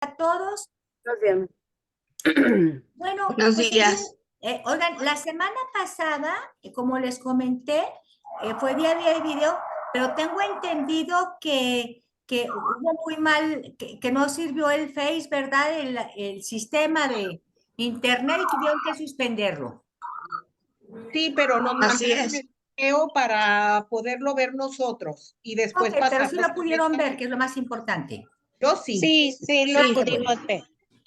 A todos. Muy bien. Bueno, Buenos pues, días. oigan, la semana pasada, como les comenté, fue día de video, pero tengo entendido que hubo muy mal, que no sirvió el Face, ¿verdad? El sistema de internet y tuvieron que suspenderlo. Sí, pero nos Así mandaron es. el video para poderlo ver nosotros y después Ok, pero sí pasarlos lo con pudieron esta. ver, que es lo más importante. Yo sí. Sí, lo Ah, qué pudimos bueno. ver.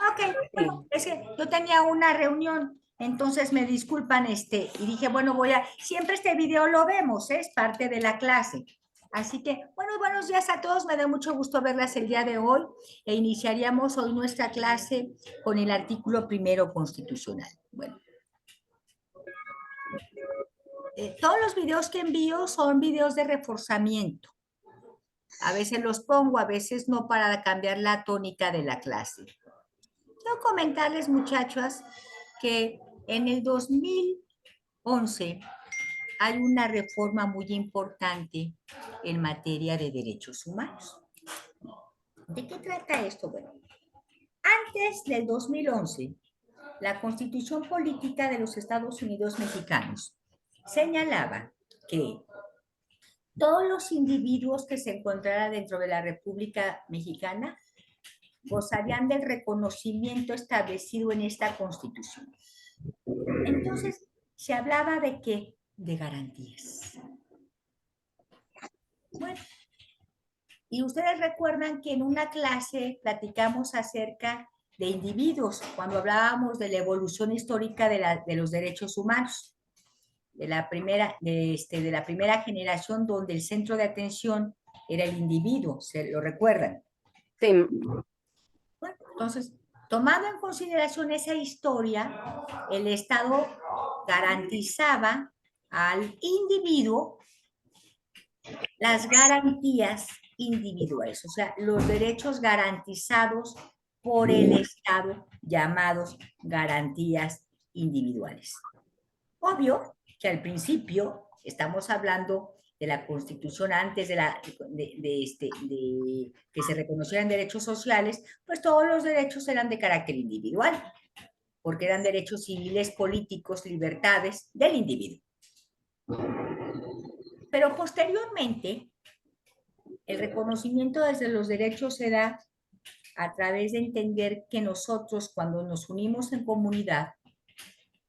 Ok, bueno, es que yo tenía una reunión, entonces me disculpan, y dije, bueno, siempre este video lo vemos, es parte de la clase. Así que, bueno, buenos días a todos, me da mucho gusto verlas el día de hoy e iniciaríamos hoy nuestra clase con el artículo primero constitucional. Bueno, todos los videos que envío son videos de reforzamiento. A veces los pongo, a veces no, para cambiar la tónica de la clase. Quiero comentarles, muchachas, que en el 2011 hay una reforma muy importante en materia de derechos humanos. ¿De qué trata esto? Bueno, antes del 2011, la Constitución Política de los Estados Unidos Mexicanos señalaba que todos los individuos que se encontraran dentro de la República Mexicana gozarían del reconocimiento establecido en esta Constitución. Entonces, se hablaba de qué? De garantías. Bueno, y ustedes recuerdan que en una clase platicamos acerca de individuos, cuando hablábamos de la evolución histórica de los derechos humanos, de la primera generación donde el centro de atención era el individuo, ¿se lo recuerdan? Sí. Bueno, entonces, tomando en consideración esa historia, el Estado garantizaba al individuo las garantías individuales, o sea, los derechos garantizados por el Estado, llamados garantías individuales. Obvio que al principio estamos hablando de la Constitución antes de que se reconocieran derechos sociales, pues todos los derechos eran de carácter individual, porque eran derechos civiles, políticos, libertades del individuo. Pero posteriormente, el reconocimiento desde los derechos se da a través de entender que nosotros, cuando nos unimos en comunidad,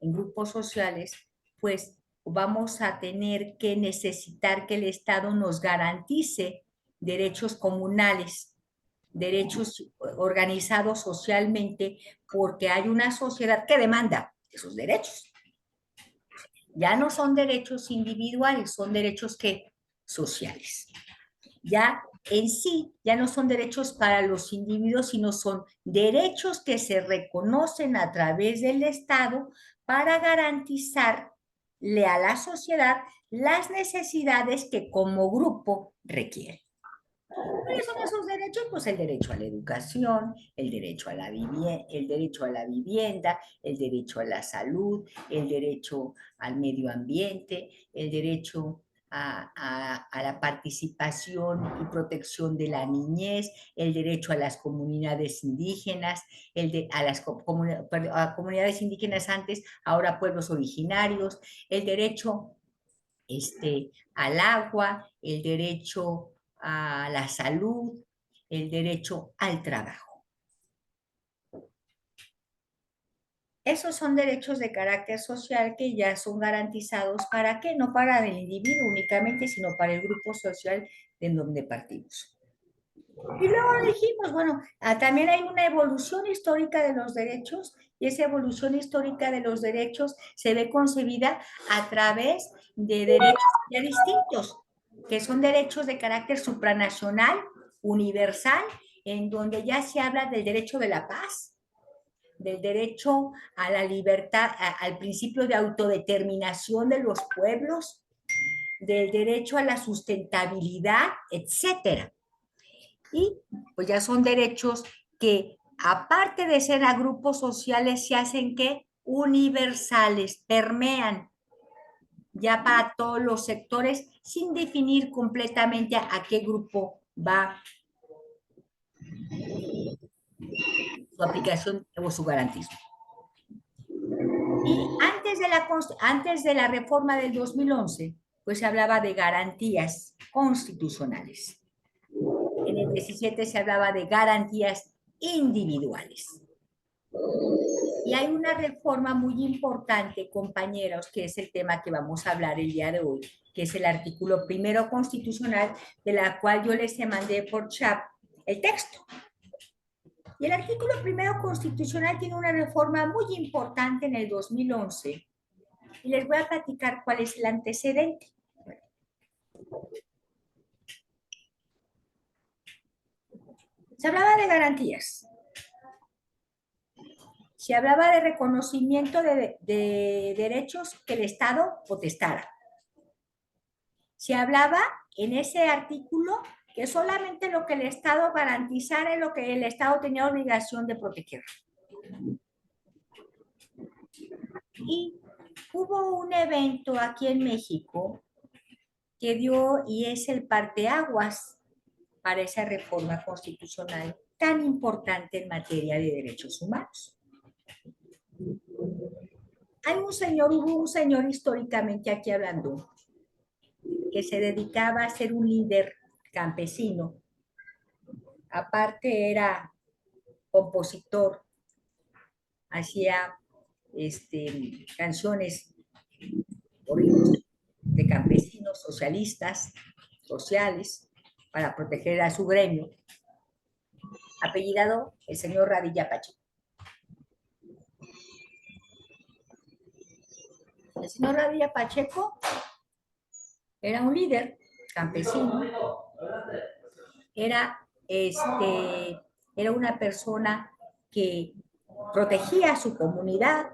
en grupos sociales, pues vamos a tener que necesitar que el Estado nos garantice derechos comunales, derechos organizados socialmente, porque hay una sociedad que demanda esos derechos. Ya no son derechos individuales, son derechos que sociales. Ya en sí, ya no son derechos para los individuos, sino son derechos que se reconocen a través del Estado para garantizarle a la sociedad las necesidades que como grupo requiere. ¿Cuáles son esos derechos? Pues el derecho a la educación, el derecho a la vivienda, el derecho a la salud, el derecho al medio ambiente, el derecho a la participación y protección de la niñez, el derecho a las comunidades indígenas, a comunidades indígenas antes, ahora pueblos originarios, el derecho al agua, el derecho a la salud, el derecho al trabajo. Esos son derechos de carácter social que ya son garantizados, ¿para qué? No para el individuo únicamente, sino para el grupo social de donde partimos. Y luego dijimos, bueno, también hay una evolución histórica de los derechos, y esa evolución histórica de los derechos se ve concebida a través de derechos ya distintos, que son derechos de carácter supranacional, universal, en donde ya se habla del derecho de la paz, del derecho a la libertad, al principio de autodeterminación de los pueblos, del derecho a la sustentabilidad, etcétera. Y pues ya son derechos que, aparte de ser a grupos sociales, se hacen ¿qué? Universales, permean ya para todos los sectores sin definir completamente a qué grupo va su aplicación o su garantismo. Y antes de la reforma del 2011, pues se hablaba de garantías constitucionales. En el 17 se hablaba de garantías individuales. Y hay una reforma muy importante, compañeros, que es el tema que vamos a hablar el día de hoy, que es el artículo primero constitucional, de la cual yo les mandé por chat el texto. Y el artículo primero constitucional tiene una reforma muy importante en el 2011. Y les voy a platicar cuál es el antecedente. Se hablaba de garantías. Se hablaba de reconocimiento de derechos que el Estado potestara. Se hablaba en ese artículo que solamente lo que el Estado garantizara es lo que el Estado tenía obligación de proteger. Y hubo un evento aquí en México que dio y es el parteaguas para esa reforma constitucional tan importante en materia de derechos humanos. Hubo un señor históricamente aquí hablando, que se dedicaba a ser un líder campesino. Aparte era compositor, hacía canciones de campesinos socialistas, sociales, para proteger a su gremio, apellidado el señor Radilla Pacheco. El señor Radilla Pacheco era un líder campesino, era una persona que protegía a su comunidad,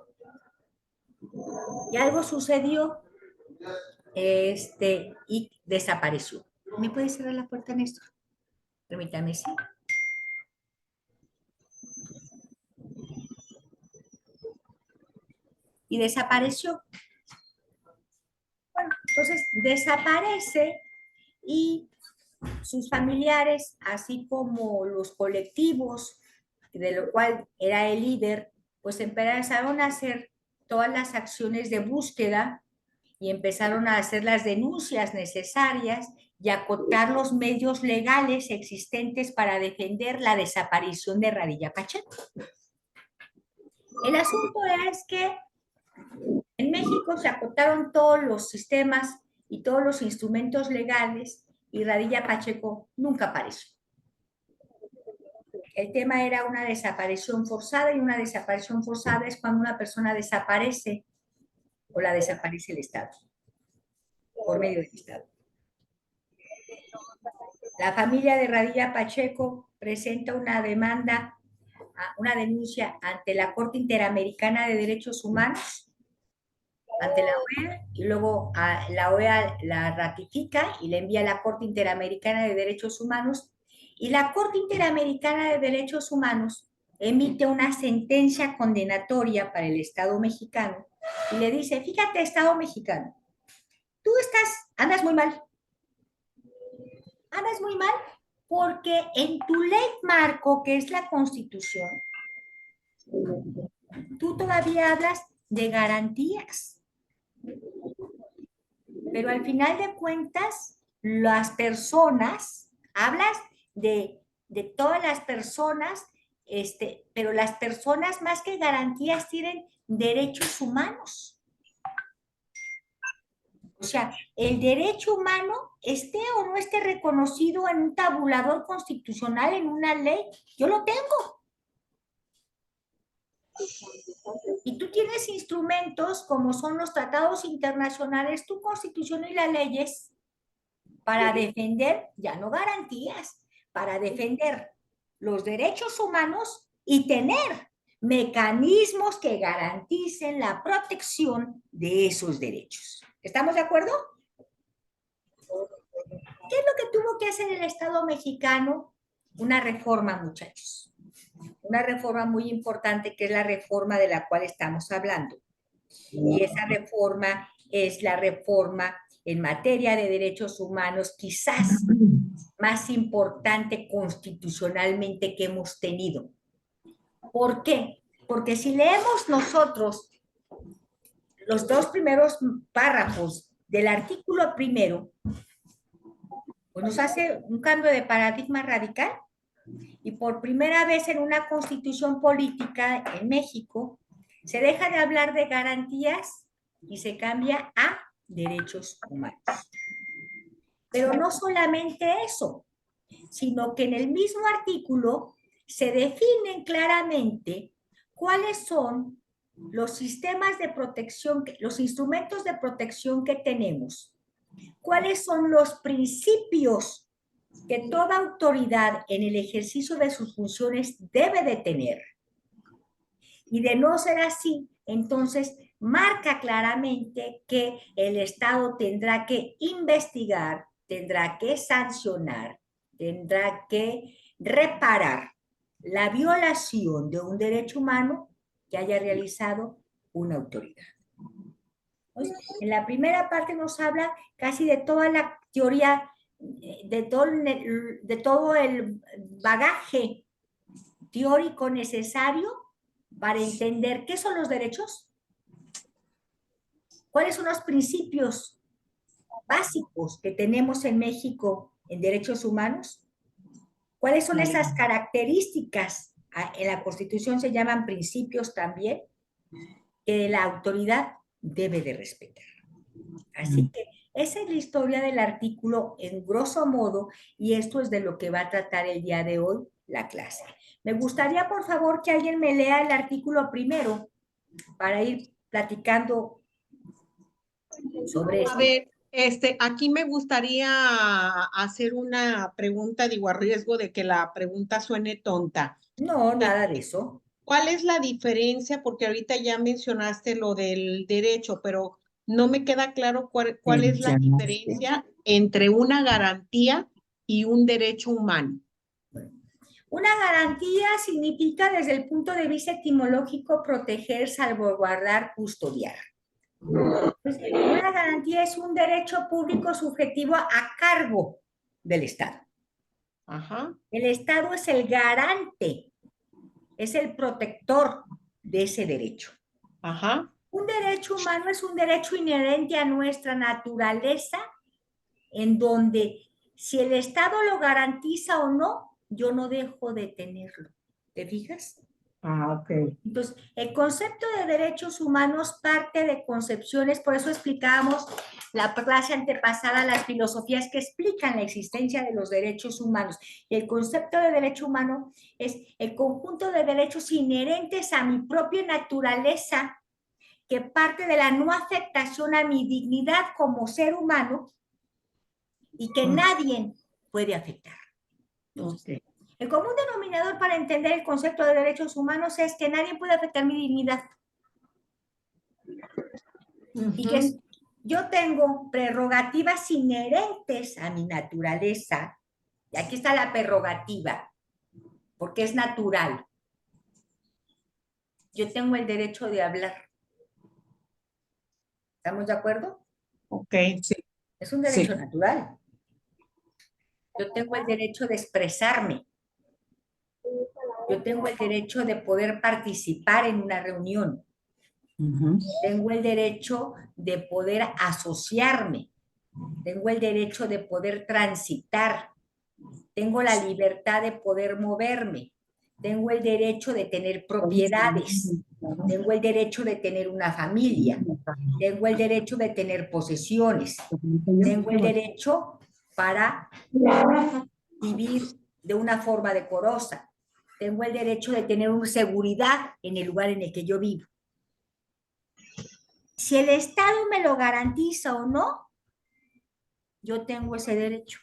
y algo sucedió y desapareció. ¿Me puede cerrar la puerta, Néstor? Permítame, sí. Y desapareció. Bueno, entonces desaparece y sus familiares, así como los colectivos, de lo cual era el líder, pues empezaron a hacer todas las acciones de búsqueda y empezaron a hacer las denuncias necesarias y acotar los medios legales existentes para defender la desaparición de Radilla Pacheco. El asunto es que en México se acotaron todos los sistemas y todos los instrumentos legales y Radilla Pacheco nunca apareció. El tema era una desaparición forzada, y una desaparición forzada es cuando una persona desaparece o la desaparece el Estado, por medio del Estado. La familia de Radilla Pacheco presenta una demanda, una denuncia ante la Corte Interamericana de Derechos Humanos, ante la OEA, y luego la OEA la ratifica y la envía a la Corte Interamericana de Derechos Humanos, y la Corte Interamericana de Derechos Humanos emite una sentencia condenatoria para el Estado mexicano y le dice: fíjate, Estado mexicano, tú andas muy mal. Andas muy mal porque en tu ley marco, que es la Constitución, tú todavía hablas de garantías. Pero al final de cuentas, las personas, hablas de todas las personas, pero las personas más que garantías tienen derechos humanos. O sea, el derecho humano, esté o no esté reconocido en un tabulador constitucional, en una ley, yo lo tengo. Y tú tienes instrumentos como son los tratados internacionales, tu constitución y las leyes para defender, ya no garantías, para defender los derechos humanos y tener mecanismos que garanticen la protección de esos derechos. ¿Estamos de acuerdo? ¿Qué es lo que tuvo que hacer el Estado mexicano? Una reforma, muchachos. Una reforma muy importante, que es la reforma de la cual estamos hablando. Y esa reforma es la reforma en materia de derechos humanos quizás más importante constitucionalmente que hemos tenido. ¿Por qué? Porque si leemos nosotros los dos primeros párrafos del artículo primero, pues nos hace un cambio de paradigma radical. Y por primera vez en una constitución política en México, se deja de hablar de garantías y se cambia a derechos humanos. Pero no solamente eso, sino que en el mismo artículo se definen claramente cuáles son los sistemas de protección, los instrumentos de protección que tenemos, cuáles son los principios que toda autoridad en el ejercicio de sus funciones debe de tener. Y de no ser así, entonces marca claramente que el Estado tendrá que investigar, tendrá que sancionar, tendrá que reparar la violación de un derecho humano que haya realizado una autoridad. Entonces, en la primera parte nos habla casi de toda la teoría, de todo el bagaje teórico necesario para entender qué son los derechos, cuáles son los principios básicos que tenemos en México en derechos humanos, cuáles son esas características, en la Constitución se llaman principios también, que la autoridad debe de respetar. Así que esa es la historia del artículo en grosso modo, y esto es de lo que va a tratar el día de hoy la clase. Me gustaría, por favor, que alguien me lea el artículo primero para ir platicando sobre esto. A ver, aquí me gustaría hacer una pregunta, digo, a riesgo de que la pregunta suene tonta. No, nada de eso. ¿Cuál es la diferencia? Porque ahorita ya mencionaste lo del derecho, pero no me queda claro cuál es la diferencia entre una garantía y un derecho humano. Una garantía significa, desde el punto de vista etimológico, proteger, salvaguardar, custodiar. Pues, una garantía es un derecho público subjetivo a cargo del Estado. Ajá. El Estado es el garante, es el protector de ese derecho. Ajá. Un derecho humano es un derecho inherente a nuestra naturaleza, en donde si el Estado lo garantiza o no, yo no dejo de tenerlo. ¿Te fijas? Ah, ok. Entonces, el concepto de derechos humanos parte de concepciones, por eso explicábamos la clase antepasada las filosofías que explican la existencia de los derechos humanos. Y el concepto de derecho humano es el conjunto de derechos inherentes a mi propia naturaleza, que parte de la no afectación a mi dignidad como ser humano y que nadie puede afectar. Entonces, el común denominador para entender el concepto de derechos humanos es que nadie puede afectar mi dignidad. Y que yo tengo prerrogativas inherentes a mi naturaleza. Y aquí está la prerrogativa, porque es natural. Yo tengo el derecho de hablar. ¿Estamos de acuerdo? Ok, sí. Es un derecho natural. Yo tengo el derecho de expresarme. Yo tengo el derecho de poder participar en una reunión. Tengo el derecho de poder asociarme. Tengo el derecho de poder transitar. Tengo la libertad de poder moverme. Tengo el derecho de tener propiedades. Tengo el derecho de tener una familia. Tengo el derecho de tener posesiones. Tengo el derecho para vivir de una forma decorosa. Tengo el derecho de tener una seguridad en el lugar en el que yo vivo. Si el Estado me lo garantiza o no, yo tengo ese derecho.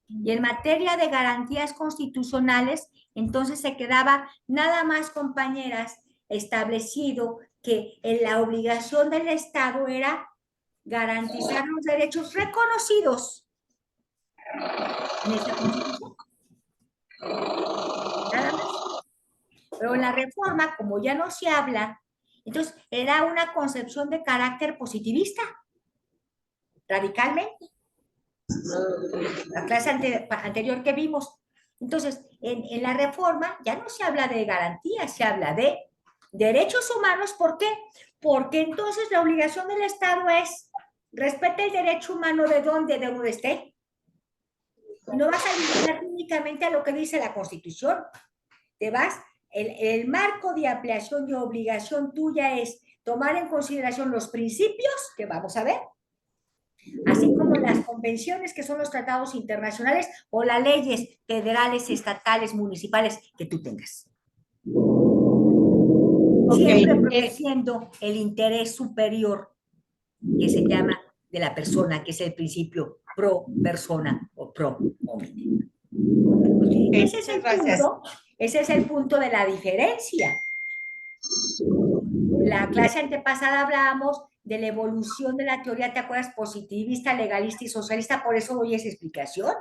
Y en materia de garantías constitucionales, entonces se quedaba nada más, compañeras, establecido que la obligación del Estado era garantizar los derechos reconocidos en esta Constitución. Nada más. Pero en la reforma, como ya no se habla, entonces era una concepción de carácter positivista, radicalmente. La clase anterior que vimos. Entonces, en la reforma ya no se habla de garantías, se habla de derechos humanos. ¿Por qué? Porque entonces la obligación del Estado es respeta el derecho humano de donde esté. No vas a limitar únicamente a lo que dice la Constitución. Te vas, el marco de ampliación y obligación tuya es tomar en consideración los principios que vamos a ver, así como las convenciones, que son los tratados internacionales, o las leyes federales, estatales, municipales que tú tengas. Siempre protegiendo el interés superior que se llama de la persona, que es el principio pro persona o pro homine. Ese es el punto de la diferencia. La clase antepasada hablábamos de la evolución de la teoría, ¿te acuerdas? Positivista, legalista y socialista, por eso doy esa explicación.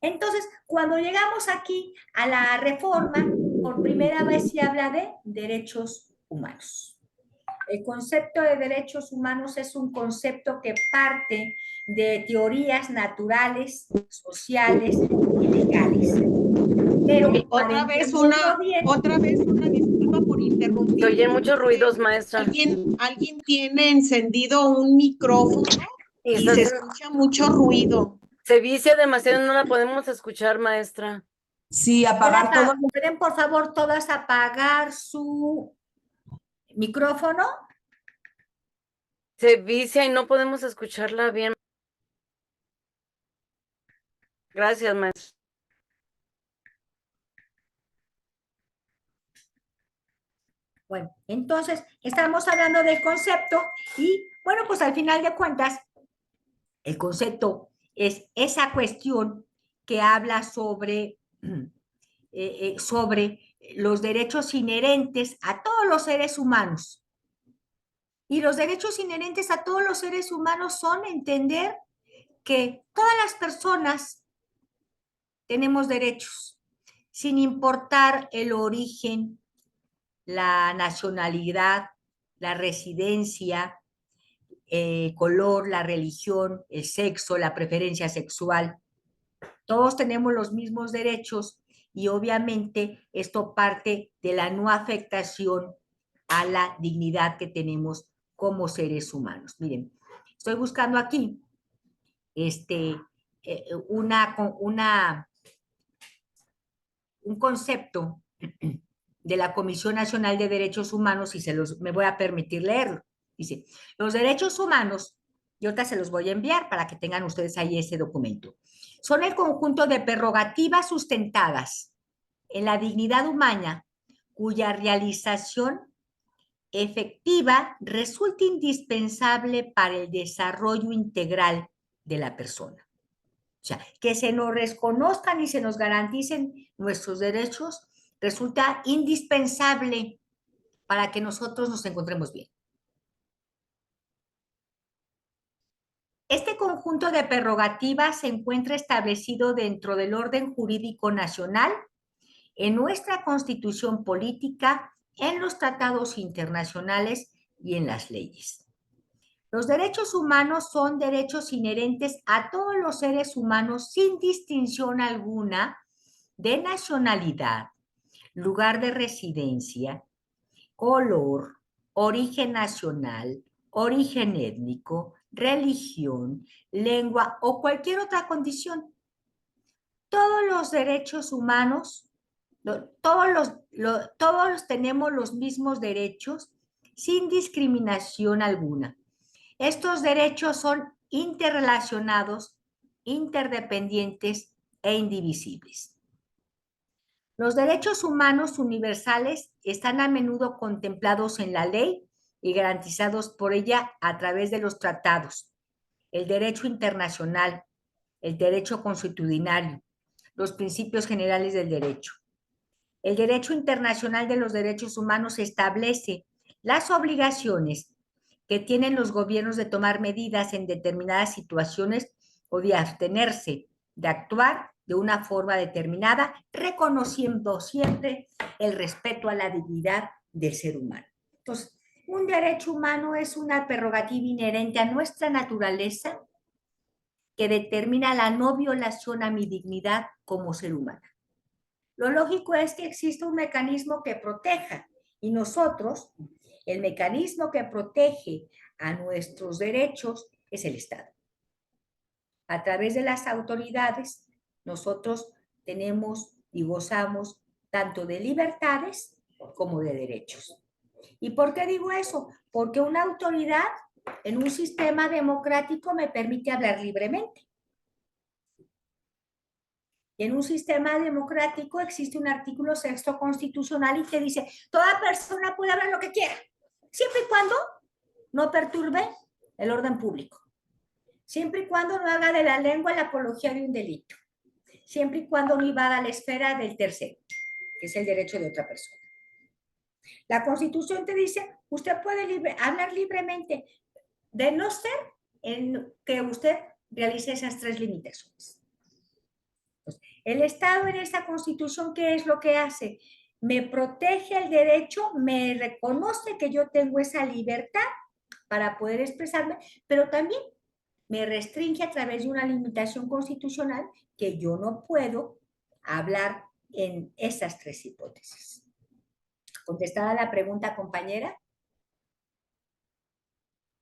Entonces, cuando llegamos aquí a la reforma, por primera vez se habla de derechos humanos. El concepto de derechos humanos es un concepto que parte de teorías naturales, sociales y legales. Pero otra vez una disculpa por interrumpir. Se oyen muchos ruidos, maestra. ¿Alguien tiene encendido un micrófono y se escucha mucho ruido? Se vicia demasiado, no la podemos escuchar, maestra. Sí, apagar todo. ¿Pueden, por favor, todas apagar su micrófono? Se vicia y no podemos escucharla bien. Gracias, maestra. Bueno, entonces estamos hablando del concepto y, bueno, pues al final de cuentas, el concepto es esa cuestión que habla sobre, sobre los derechos inherentes a todos los seres humanos. Y los derechos inherentes a todos los seres humanos son entender que todas las personas tenemos derechos, sin importar el origen, la nacionalidad, la residencia, el color, la religión, el sexo, la preferencia sexual. Todos tenemos los mismos derechos y obviamente esto parte de la no afectación a la dignidad que tenemos como seres humanos. Miren, estoy buscando aquí un concepto de la Comisión Nacional de Derechos Humanos y me voy a permitir leerlo. Dice, los derechos humanos, y ahorita se los voy a enviar para que tengan ustedes ahí ese documento, son el conjunto de prerrogativas sustentadas en la dignidad humana cuya realización efectiva resulta indispensable para el desarrollo integral de la persona. O sea, que se nos reconozcan y se nos garanticen nuestros derechos resulta indispensable para que nosotros nos encontremos bien. Este conjunto de prerrogativas se encuentra establecido dentro del orden jurídico nacional, en nuestra Constitución política, en los tratados internacionales y en las leyes. Los derechos humanos son derechos inherentes a todos los seres humanos sin distinción alguna de nacionalidad, lugar de residencia, color, origen nacional, origen étnico, religión, lengua o cualquier otra condición. Todos los derechos humanos, todos tenemos los mismos derechos sin discriminación alguna. Estos derechos son interrelacionados, interdependientes e indivisibles. Los derechos humanos universales están a menudo contemplados en la ley y garantizados por ella a través de los tratados, el derecho internacional, el derecho consuetudinario, los principios generales del derecho. El derecho internacional de los derechos humanos establece las obligaciones que tienen los gobiernos de tomar medidas en determinadas situaciones o de abstenerse de actuar de una forma determinada, reconociendo siempre el respeto a la dignidad del ser humano. Entonces, un derecho humano es una prerrogativa inherente a nuestra naturaleza que determina la no violación a mi dignidad como ser humano. lo lógico es que exista un mecanismo que proteja. Y nosotros, el mecanismo que protege a nuestros derechos es el Estado. A través de las autoridades, nosotros tenemos y gozamos tanto de libertades como de derechos. ¿Y por qué digo eso? Porque una autoridad en un sistema democrático me permite hablar libremente. Y en un sistema democrático existe un artículo 6º constitucional y que dice, toda persona puede hablar lo que quiera, siempre y cuando no perturbe el orden público, siempre y cuando no haga de la lengua la apología de un delito, siempre y cuando no invada a la esfera del tercero, que es el derecho de otra persona. La Constitución te dice, usted puede hablar libremente, de no ser en que usted realice esas 3 limitaciones. El Estado en esta Constitución, ¿qué es lo que hace? Me protege el derecho, me reconoce que yo tengo esa libertad para poder expresarme, pero también me restringe a través de una limitación constitucional que yo no puedo hablar en esas 3 hipótesis. ¿Contestada la pregunta, compañera?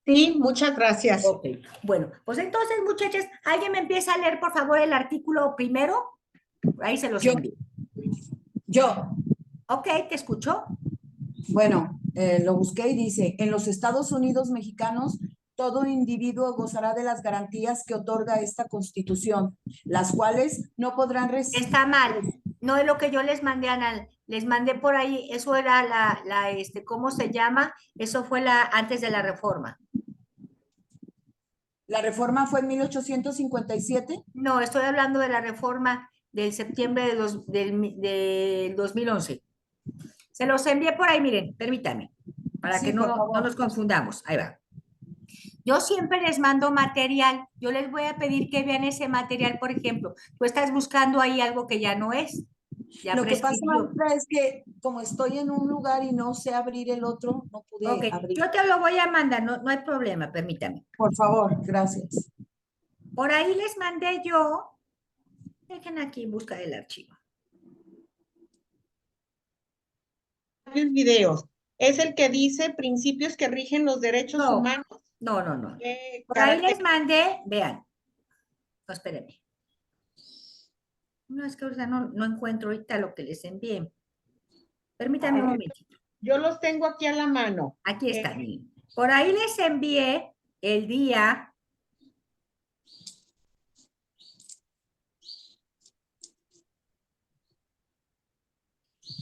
Sí, muchas gracias. Ok, bueno, pues entonces, muchachas, ¿alguien me empieza a leer, por favor, el artículo primero? Ahí se los envío. Yo, Ok, ¿te escucho? bueno, lo busqué y dice, en los Estados Unidos mexicanos, todo individuo gozará de las garantías que otorga esta Constitución, las cuales no podrán recibir. Está mal. No es lo que yo les mandé, Ana. Les mandé por ahí, eso era ¿cómo se llama? Eso fue antes de la reforma. La reforma fue en 1857. No, estoy hablando de la reforma del septiembre del 2011. Se los envié por ahí, miren, permítanme, para Sí, que por no favor. nos confundamos. Ahí va. Yo siempre les mando material. Yo les voy a pedir que vean ese material, por ejemplo. Tú estás buscando ahí algo que ya no es. Ya Lo que pasa, prescribió. maestra, es que como estoy en un lugar y no sé abrir el otro, no pude Ok, abrir. yo te lo voy a mandar, no hay problema, permítame. Por favor, gracias. Por ahí les mandé yo, dejen aquí en busca del archivo. Varios videos. Es el que dice principios que rigen los derechos No, humanos. no. Por ahí les mandé, vean. No, espérenme. No, es que ahorita no encuentro ahorita lo que les envié. Permítanme un momentito. Yo los tengo aquí a la mano. Aquí está, miren. Por ahí les envié el día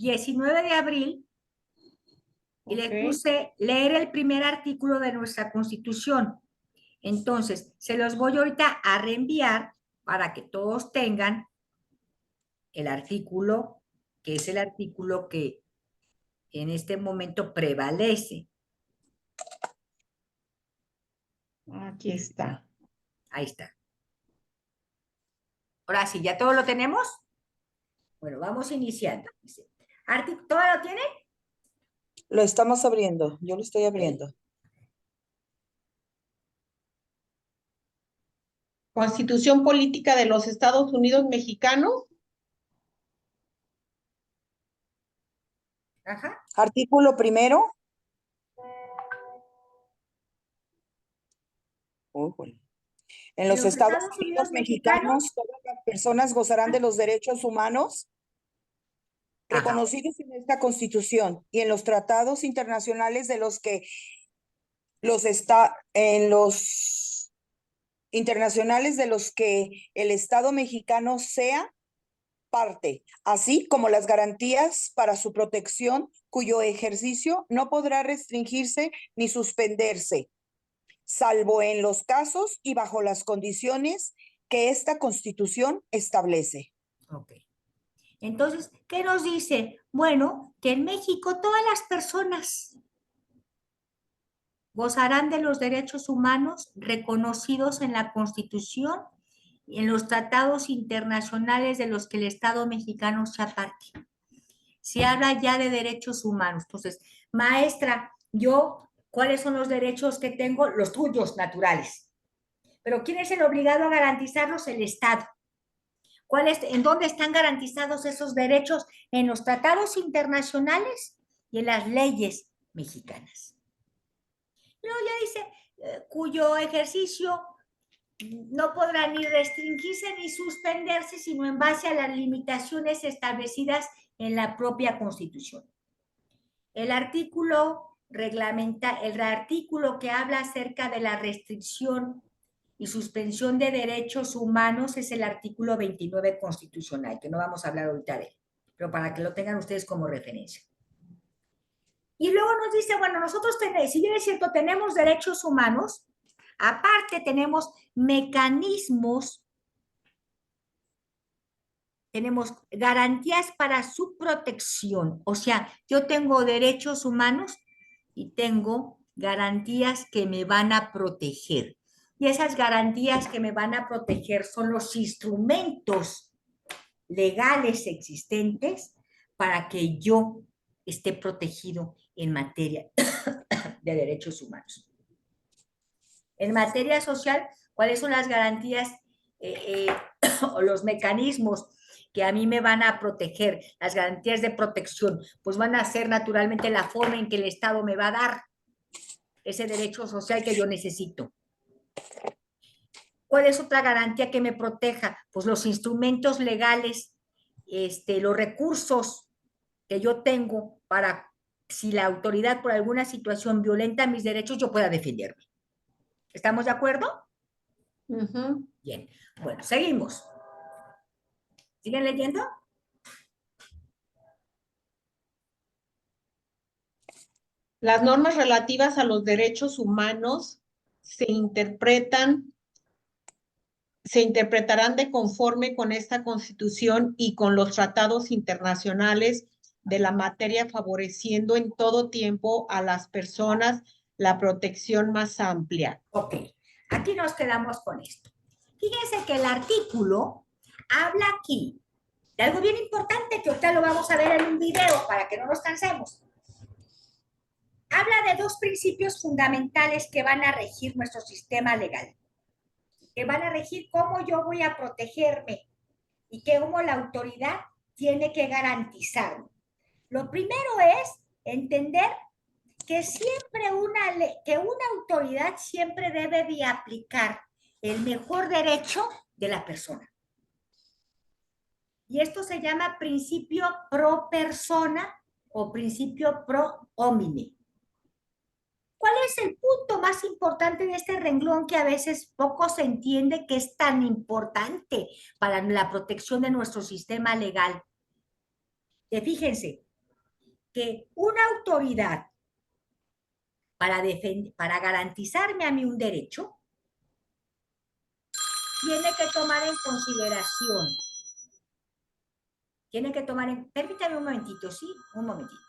19 de abril y les puse leer el primer artículo de nuestra Constitución. Entonces, se los voy ahorita a reenviar para que todos tengan el artículo, que es el artículo que en este momento prevalece. Aquí está. Ahí está. Ahora sí, ¿ya todo lo tenemos? Bueno, vamos iniciando. ¿Todo lo tiene? Lo estamos abriendo, yo lo estoy abriendo. Constitución Política de los Estados Unidos Mexicanos. Ajá. Artículo primero. En los Estados Unidos mexicanos, todas las personas gozarán de los derechos humanos reconocidos en esta Constitución y en los tratados internacionales de los que el Estado mexicano sea parte, así como las garantías para su protección, cuyo ejercicio no podrá restringirse ni suspenderse, salvo en los casos y bajo las condiciones que esta Constitución establece. Ok. Entonces, ¿qué nos dice? Bueno, que en México todas las personas gozarán de los derechos humanos reconocidos en la Constitución y en los tratados internacionales de los que el Estado mexicano sea parte. Se habla ya de derechos humanos. Entonces, maestra, ¿cuáles son los derechos que tengo? Los tuyos, naturales. Pero ¿quién es el obligado a garantizarlos? El Estado. ¿En dónde están garantizados esos derechos? En los tratados internacionales y en las leyes mexicanas. Luego ya dice, cuyo ejercicio no podrá ni restringirse ni suspenderse, sino en base a las limitaciones establecidas en la propia Constitución. El artículo que habla acerca de la restricción y suspensión de derechos humanos es el artículo 29 constitucional, que no vamos a hablar ahorita de él, pero para que lo tengan ustedes como referencia. Y luego nos dice, bueno, nosotros si bien es cierto, tenemos derechos humanos, aparte tenemos mecanismos, tenemos garantías para su protección. O sea, yo tengo derechos humanos y tengo garantías que me van a proteger. Y esas garantías que me van a proteger son los instrumentos legales existentes para que yo esté protegido en materia de derechos humanos. En materia social, ¿cuáles son las garantías o los mecanismos que a mí me van a proteger? Las garantías de protección, pues van a ser naturalmente la forma en que el Estado me va a dar ese derecho social que yo necesito. ¿Cuál es otra garantía que me proteja? Pues los instrumentos legales, los recursos que yo tengo para, si la autoridad por alguna situación violenta mis derechos, yo pueda defenderme. ¿Estamos de acuerdo? Bien. Bueno, seguimos. ¿Siguen leyendo? Las normas relativas a los derechos humanos se interpretarán de conforme con esta Constitución y con los tratados internacionales de la materia, favoreciendo en todo tiempo a las personas la protección más amplia. Ok, aquí nos quedamos con esto. Fíjense que el artículo habla aquí de algo bien importante que ahorita lo vamos a ver en un video para que no nos cansemos. Habla de dos principios fundamentales que van a regir nuestro sistema legal, que van a regir cómo yo voy a protegerme y cómo la autoridad tiene que garantizarme. Lo primero es entender que siempre una autoridad siempre debe de aplicar el mejor derecho de la persona. Y esto se llama principio pro persona o principio pro homine. ¿Cuál es el punto más importante de este renglón que a veces poco se entiende que es tan importante para la protección de nuestro sistema legal? Que fíjense que una autoridad para garantizarme a mí un derecho tiene que tomar en consideración, permítame un momentito, ¿sí? Un momentito.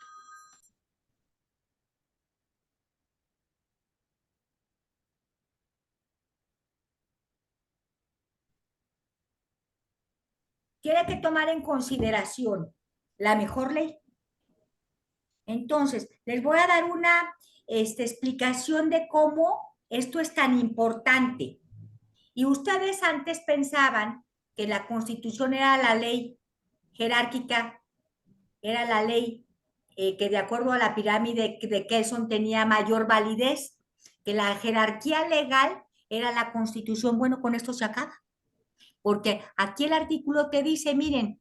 Tiene que tomar en consideración la mejor ley. Entonces, les voy a dar una explicación de cómo esto es tan importante. Y ustedes antes pensaban que la Constitución era la ley jerárquica, era la ley que de acuerdo a la pirámide de Kelson tenía mayor validez, que la jerarquía legal era la Constitución. Bueno, con esto se acaba. Porque aquí el artículo te dice, miren,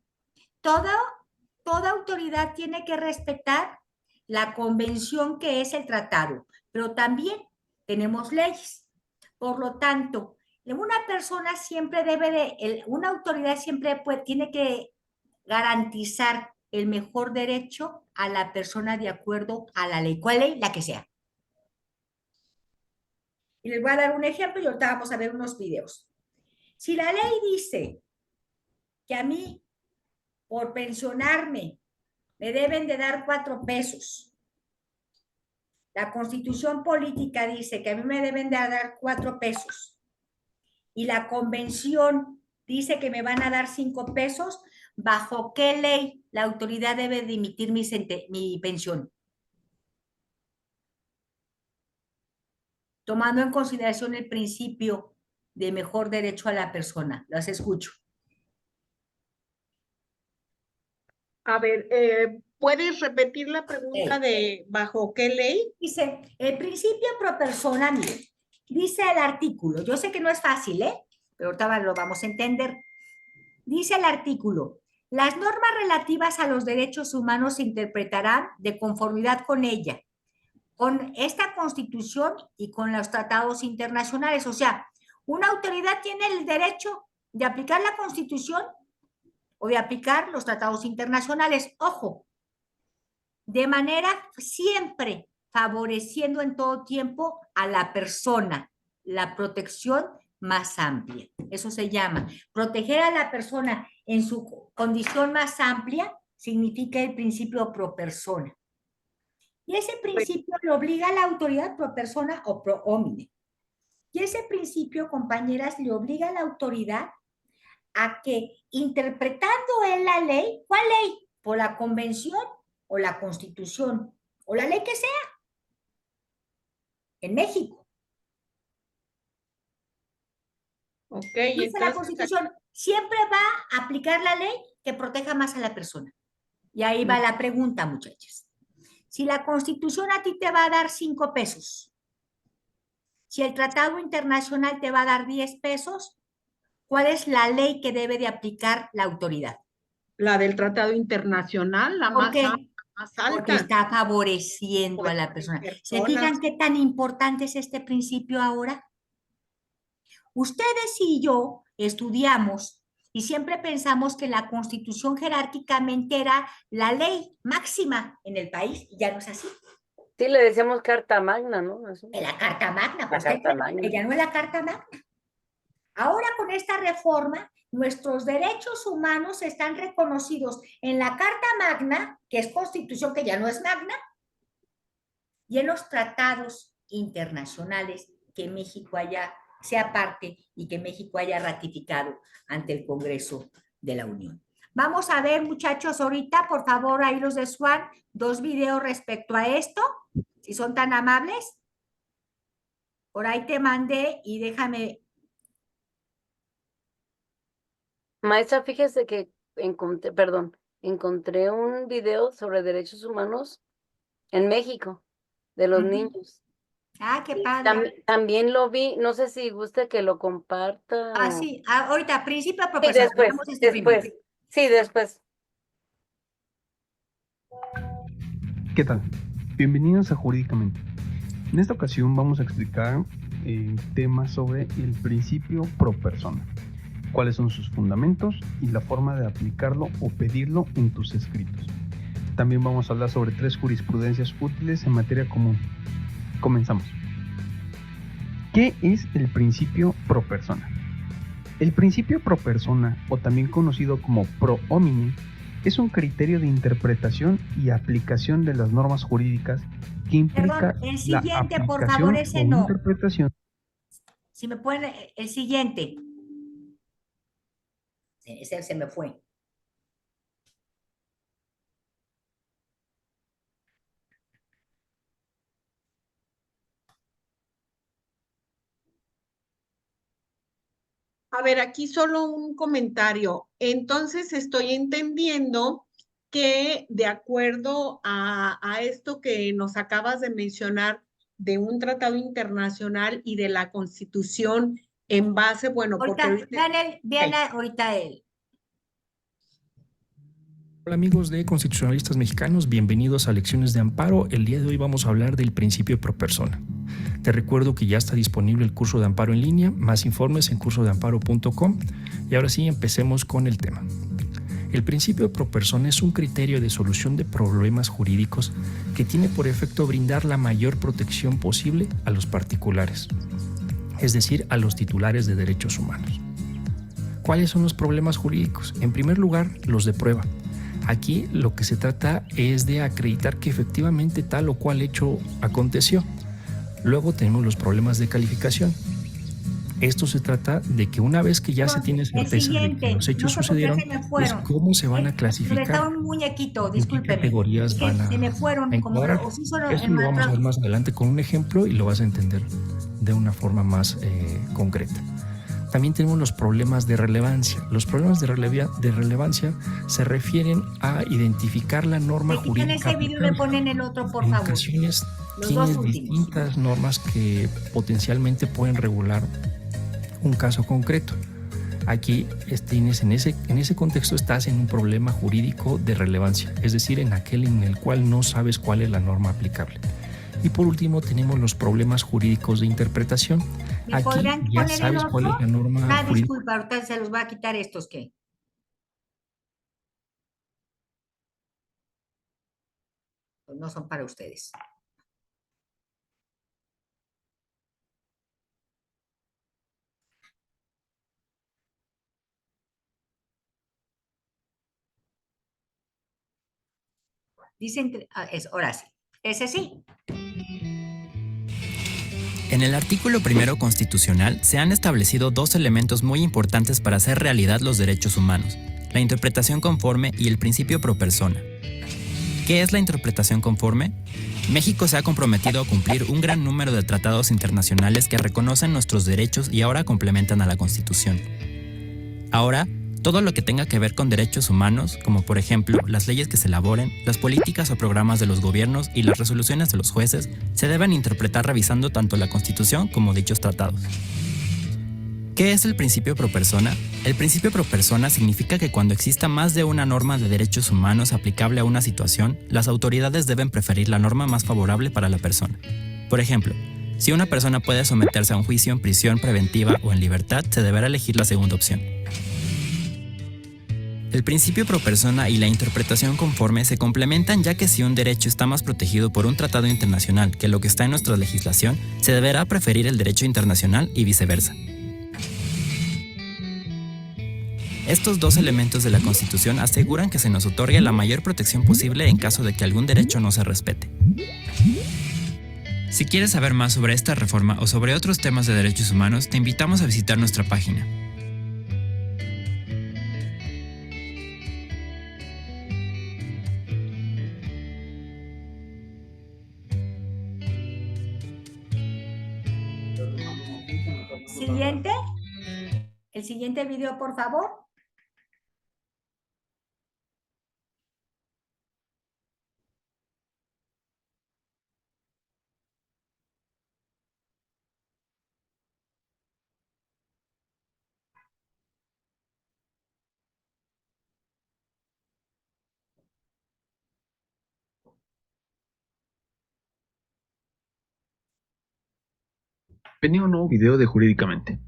toda autoridad tiene que respetar la convención que es el tratado, pero también tenemos leyes. Por lo tanto, una persona siempre una autoridad siempre tiene que garantizar el mejor derecho a la persona de acuerdo a la ley. ¿Cuál ley? La que sea. Y les voy a dar un ejemplo y ahorita vamos a ver unos videos. Si la ley dice que a mí, por pensionarme, me deben de dar 4 pesos. La Constitución política dice que a mí me deben de dar 4 pesos. Y la convención dice que me van a dar 5 pesos. ¿Bajo qué ley la autoridad debe de emitir mi pensión? Tomando en consideración el principio de mejor derecho a la persona. Las escucho. A ver, ¿puedes repetir la pregunta de bajo qué ley? Dice, el principio pro persona, mire, dice el artículo, yo sé que no es fácil, pero ahorita lo vamos a entender. Dice el artículo, las normas relativas a los derechos humanos se interpretarán de conformidad con ella, con esta Constitución y con los tratados internacionales. O sea, una autoridad tiene el derecho de aplicar la Constitución o de aplicar los tratados internacionales. Ojo, de manera siempre favoreciendo en todo tiempo a la persona, la protección más amplia. Eso se llama. Proteger a la persona en su condición más amplia significa el principio pro persona. Y ese principio le obliga a la autoridad pro persona o pro homine. Y ese principio, compañeras, le obliga a la autoridad a que, interpretando en la ley, ¿cuál ley? Por la convención o la Constitución o la ley que sea. En México. Ok, Dice la Constitución, siempre va a aplicar la ley que proteja más a la persona. Y ahí va la pregunta, muchachas. Si la Constitución a ti te va a dar 5 pesos, si el Tratado Internacional te va a dar 10 pesos, ¿cuál es la ley que debe de aplicar la autoridad? La del Tratado Internacional, la más alta. Porque está favoreciendo a la persona. ¿Se fijan qué tan importante es este principio ahora? Ustedes y yo estudiamos y siempre pensamos que la Constitución jerárquicamente era la ley máxima en el país, y ya no es así. Sí, le decíamos Carta Magna, ¿no? La Carta Magna, pues Carta Magna. Ya no es la Carta Magna. Ahora con esta reforma, nuestros derechos humanos están reconocidos en la Carta Magna, que es Constitución, que ya no es Magna, y en los tratados internacionales que México sea parte y que México haya ratificado ante el Congreso de la Unión. Vamos a ver, muchachos, ahorita, por favor, ahí los de SWAN, 2 videos respecto a esto, si son tan amables. Por ahí te mandé y déjame. Maestra, fíjese que encontré un video sobre derechos humanos en México, de los niños. Ah, qué padre. También lo vi, no sé si gusta que lo comparta. Ah, sí, ahorita, principio Sí, proporcional. después. Sí, después. ¿Qué tal? Bienvenidos a Jurídicamente. En esta ocasión vamos a explicar temas sobre el principio pro persona, cuáles son sus fundamentos y la forma de aplicarlo o pedirlo en tus escritos. También vamos a hablar sobre 3 jurisprudencias útiles en materia común. Comenzamos. ¿Qué es el principio pro persona? El principio pro persona, o también conocido como pro homine, es un criterio de interpretación y aplicación de las normas jurídicas que implica el siguiente, la por aplicación favor, ese o no. interpretación. Si me pueden, el siguiente. Ese se me fue. A ver, aquí solo un comentario. Entonces estoy entendiendo que de acuerdo a esto que nos acabas de mencionar de un tratado internacional y de la Constitución en base, bueno, porque vean ahorita él. Hola amigos de Constitucionalistas Mexicanos, bienvenidos a Lecciones de Amparo. El día de hoy vamos a hablar del principio pro persona. Te recuerdo que ya está disponible el curso de amparo en línea, más informes en cursodeamparo.com. Y ahora sí, empecemos con el tema. El principio pro persona es un criterio de solución de problemas jurídicos que tiene por efecto brindar la mayor protección posible a los particulares, es decir, a los titulares de derechos humanos. ¿Cuáles son los problemas jurídicos? En primer lugar, los de prueba. Aquí lo que se trata es de acreditar que efectivamente tal o cual hecho aconteció. Luego tenemos los problemas de calificación. Esto se trata de que una vez que ya se tiene certeza de que los hechos sucedieron, pues cómo se van a clasificar, un muñequito, en qué categorías van a encuadrar. Esto lo vamos a ver más adelante con un ejemplo y lo vas a entender de una forma más concreta. también tenemos los problemas de relevancia. Los problemas de relevancia se refieren a identificar la norma Le quitan jurídica ese vídeo y le aplicable. ponen el otro, por En favor. ocasiones Los dos tienes últimos. distintas normas que potencialmente pueden regular un caso concreto. Aquí tienes en ese contexto estás en un problema jurídico de relevancia, es decir, en aquel en el cual no sabes cuál es la norma aplicable. Y por último tenemos los problemas jurídicos de interpretación. ¿Me Aquí podrán ya poner el sabes cuál es otro? la norma jurídica. Disculpa, ahorita se los va a quitar estos, ¿qué? Pues no son para ustedes. Dicen, ahora sí. Ese sí. En el artículo primero constitucional se han establecido dos elementos muy importantes para hacer realidad los derechos humanos: la interpretación conforme y el principio pro persona. ¿Qué es la interpretación conforme? México se ha comprometido a cumplir un gran número de tratados internacionales que reconocen nuestros derechos y ahora complementan a la Constitución. Ahora, todo lo que tenga que ver con derechos humanos, como por ejemplo las leyes que se elaboren, las políticas o programas de los gobiernos y las resoluciones de los jueces, se deben interpretar revisando tanto la Constitución como dichos tratados. ¿Qué es el principio pro persona? El principio pro persona significa que cuando exista más de una norma de derechos humanos aplicable a una situación, las autoridades deben preferir la norma más favorable para la persona. Por ejemplo, si una persona puede someterse a un juicio en prisión preventiva o en libertad, se deberá elegir la segunda opción. El principio pro persona y la interpretación conforme se complementan, ya que si un derecho está más protegido por un tratado internacional que lo que está en nuestra legislación, se deberá preferir el derecho internacional y viceversa. Estos dos elementos de la Constitución aseguran que se nos otorgue la mayor protección posible en caso de que algún derecho no se respete. Si quieres saber más sobre esta reforma o sobre otros temas de derechos humanos, te invitamos a visitar nuestra página. Siguiente. El siguiente video, por favor. Venía un nuevo video de Jurídicamente.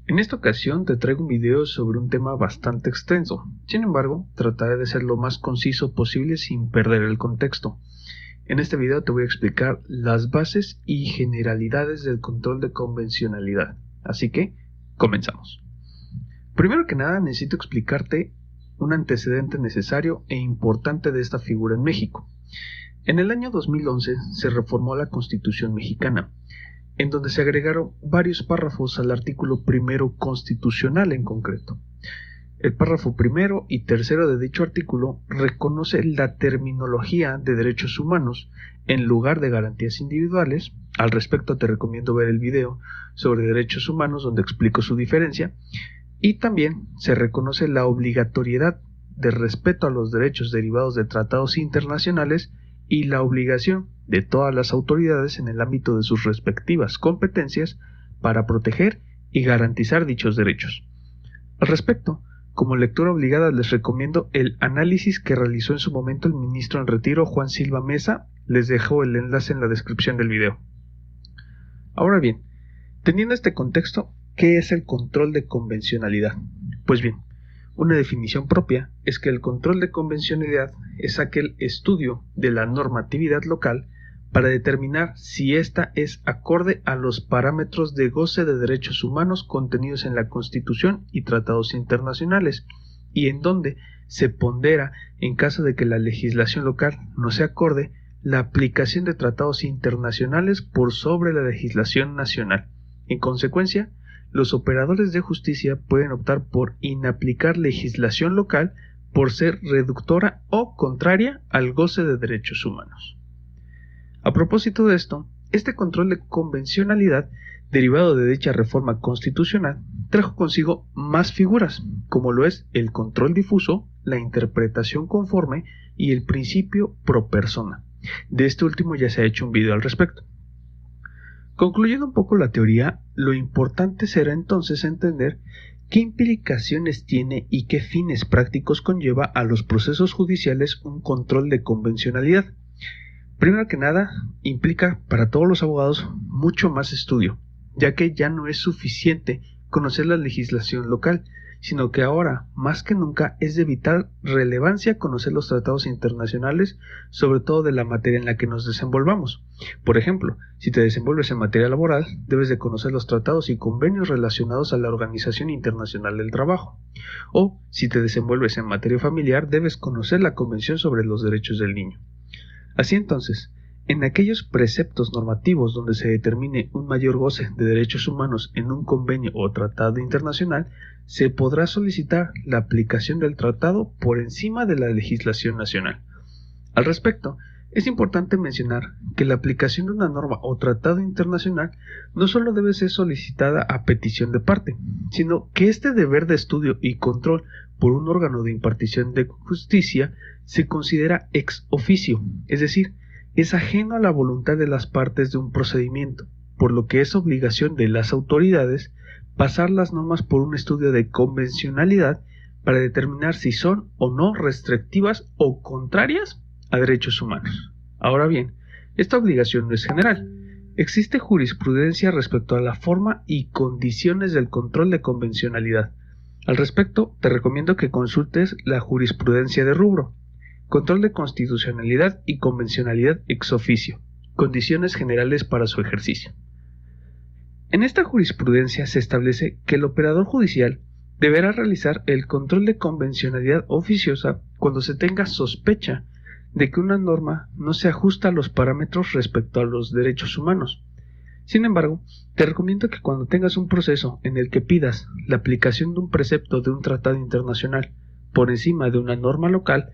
En esta ocasión te traigo un video sobre un tema bastante extenso. Sin embargo, trataré de ser lo más conciso posible sin perder el contexto. En este video te voy a explicar las bases y generalidades del control de convencionalidad. Así que, comenzamos. Primero que nada, necesito explicarte un antecedente necesario e importante de esta figura en México. En el año 2011 se reformó la Constitución mexicana, en donde se agregaron varios párrafos al artículo primero constitucional en concreto. El párrafo primero y tercero de dicho artículo reconoce la terminología de derechos humanos en lugar de garantías individuales. Al respecto te recomiendo ver el video sobre derechos humanos donde explico su diferencia. Y también se reconoce la obligatoriedad de respeto a los derechos derivados de tratados internacionales y la obligación de todas las autoridades en el ámbito de sus respectivas competencias para proteger y garantizar dichos derechos. Al respecto, como lectura obligada les recomiendo el análisis que realizó en su momento el ministro en retiro Juan Silva Mesa. Les dejo el enlace en la descripción del video. Ahora bien, teniendo este contexto, ¿qué es el control de convencionalidad? Pues bien, una definición propia es que el control de convencionalidad es aquel estudio de la normatividad local para determinar si ésta es acorde a los parámetros de goce de derechos humanos contenidos en la Constitución y tratados internacionales, y en donde se pondera, en caso de que la legislación local no sea acorde, la aplicación de tratados internacionales por sobre la legislación nacional. En consecuencia, los operadores de justicia pueden optar por inaplicar legislación local por ser reductora o contraria al goce de derechos humanos. A propósito de esto, Este control de convencionalidad, derivado de dicha reforma constitucional, trajo consigo más figuras, como lo es el control difuso, la interpretación conforme y el principio pro persona. De este último ya se ha hecho un video al respecto. Concluyendo un poco la teoría, lo importante será entonces entender qué implicaciones tiene y qué fines prácticos conlleva a los procesos judiciales un control de convencionalidad. Primero que nada, implica para todos los abogados mucho más estudio, ya que ya no es suficiente conocer la legislación local, sino que ahora, más que nunca, es de vital relevancia conocer los tratados internacionales, sobre todo de la materia en la que nos desenvolvamos. Por ejemplo, si te desenvuelves en materia laboral, debes de conocer los tratados y convenios relacionados a la Organización Internacional del Trabajo. O, si te desenvuelves en materia familiar, debes conocer la Convención sobre los Derechos del Niño. Así entonces, en aquellos preceptos normativos donde se determine un mayor goce de derechos humanos en un convenio o tratado internacional, se podrá solicitar la aplicación del tratado por encima de la legislación nacional. Al respecto, es importante mencionar que la aplicación de una norma o tratado internacional no solo debe ser solicitada a petición de parte, sino que este deber de estudio y control por un órgano de impartición de justicia se considera ex officio, es decir, es ajeno a la voluntad de las partes de un procedimiento, por lo que es obligación de las autoridades pasar las normas por un estudio de convencionalidad para determinar si son o no restrictivas o contrarias a derechos humanos. Ahora bien, esta obligación no es general. Existe jurisprudencia respecto a la forma y condiciones del control de convencionalidad. Al respecto, te recomiendo que consultes la jurisprudencia de rubro, control de constitucionalidad y convencionalidad ex officio, condiciones generales para su ejercicio. En esta jurisprudencia se establece que el operador judicial deberá realizar el control de convencionalidad oficiosa cuando se tenga sospecha de que una norma no se ajusta a los parámetros respecto a los derechos humanos. Sin embargo, te recomiendo que cuando tengas un proceso en el que pidas la aplicación de un precepto de un tratado internacional por encima de una norma local,